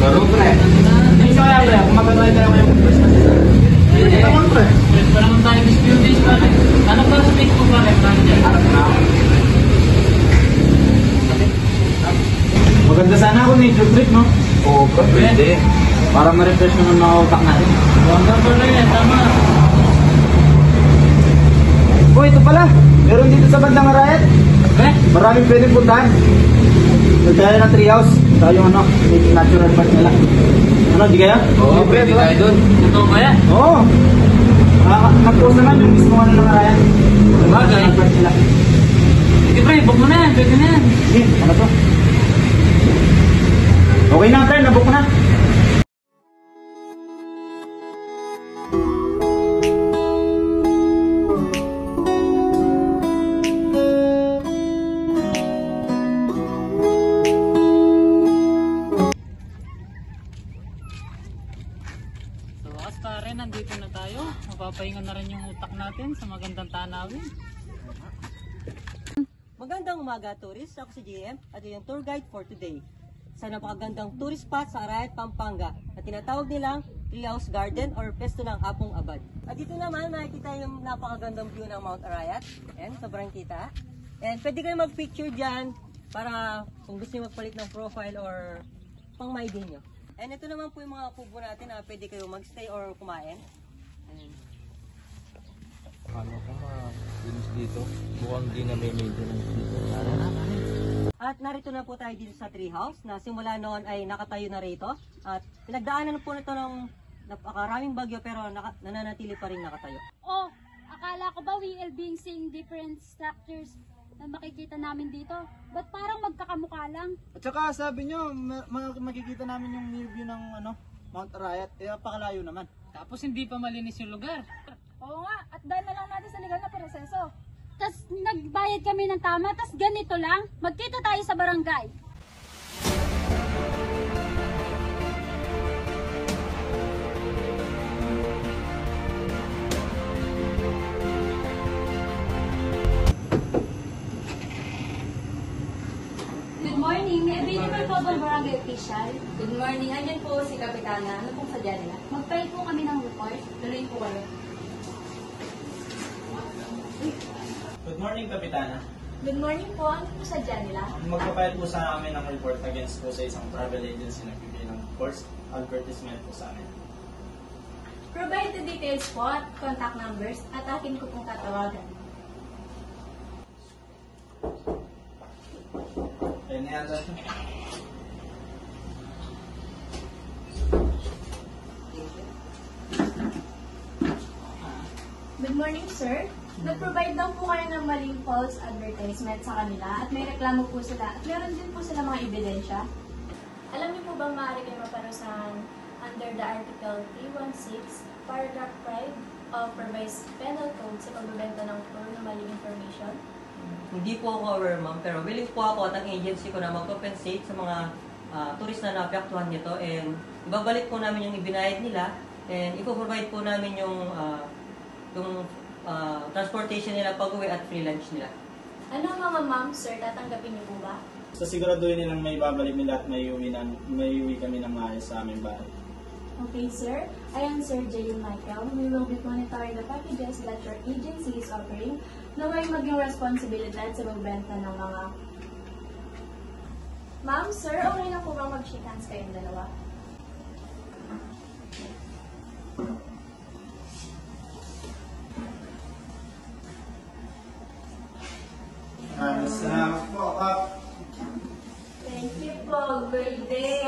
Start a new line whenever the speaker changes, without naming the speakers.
Laro, pre.
Hindi ka kaya pre, kung mag-try tayo ngayong first na sila.
Hindi naman, pre.
Friends pa naman tayo this few days pare. Ano pa sa Facebook pare?
Harap na ako.
Maganda sana ako nature trip, no?
Oo, pre. Pwede.
Para ma-refresh naman mga utak natin. Ganda pala yan, tama.
Oh, ito pala. Meron dito sa bandang Arayat. Maraming pwedeng puntahan. Nagkaya ng treehouse. Saka yung ano, natural park nila. Ano, di kaya?
Oo, pwede tayo doon.
Totoo ba yan?
Oo. Nag-post naman yung mismo ano ng Arayat.
Bagay.
Natural park nila.
Sige pre, book mo na yan. Pwede na yan.
Sige, ano to? Okay na, friend. Nabook na.
Pare, nandito na tayo. Mapapahinga na rin yung utak natin sa magandang tanawin.
Magandang umaga, tourist. Ako si JM at yung tour guide for today. Sa napakagandang tourist spot sa Arayat, Pampanga na tinatawag nilang Treehouse Garden or Pesto ng Apong Abad. At dito naman makikita yung napakagandang view ng Mount Arayat. And sobrang kita. And pwede kayo mag-picture dyan para kung gusto nyo magpalit ng profile or pang my day nyo. And ito naman po yung mga kubo natin na pwede kayo magstay or kumain. Ayan.
Ano ka ma-finish dito? Mukhang di na may maintenance dito.
At narito na po tayo dito sa treehouse na simula noon ay nakatayo na rito. At pinagdaanan po nito ng napakaraming bagyo pero nananatili pa rin nakatayo.
Oh, akala ko ba we will be seeing different structures na makikita namin dito? Ba't parang magkakamukha lang?
At saka sabi nyo, makikita namin yung near view ng ano, Mount Arayat. Eh, napakalayo naman.
Tapos hindi pa malinis yung lugar.
Oo nga, at dahil na lang natin sa legal na proseso. Tapos nagbayad kami ng tama, tapos ganito lang, magkita tayo sa barangay.
Good morning, may available po bang barangay official?
Good morning, andyan po si Kapitana. Ano pong sadya nila?
Magpail po kami ng report.
Tuloy po kayo.
Good morning, Kapitana.
Good morning po, ano po sadya nila?
Magpapile po sa amin ng report against po sa isang travel agency na nagbibigay ng false advertisement po sa amin.
Provide the details po at contact numbers at akin ko pong tatawagan.
Any other?
Good morning, sir. Nag-provide daw po kayo ng maling false advertisement sa kanila at may reklamo po sila at meron din po sila mga ebidensya. Alam niyo po bang maaari kayo maparusahan under the Article 316, Paragraph 5 of Revised Penal Code sa pagbebenta ng tour na maling information?
Hindi po ako aware, ma'am, pero willing po ako at ang agency ko na mag-compensate sa mga tourist na naapektuhan nito and ibabalik po namin yung ibinayad nila and ipoprovide po namin yung transportation nila pag-uwi at free lunch nila.
Ano ang mga ma'am, sir, tatanggapin niyo po ba?
So siguraduhin nilang may babalik nila at may uwi kami ng maayos sa aming bahay.
Okay, sir. I am Sir J. Michael. We will be monitoring the packages that your agency is offering na may maging responsibilidad sa magbenta ng mga... Ma'am, sir, okay na po bang mag-shake hands kayong dalawa?
Salamat po, Kap.
Thank you po. Great day.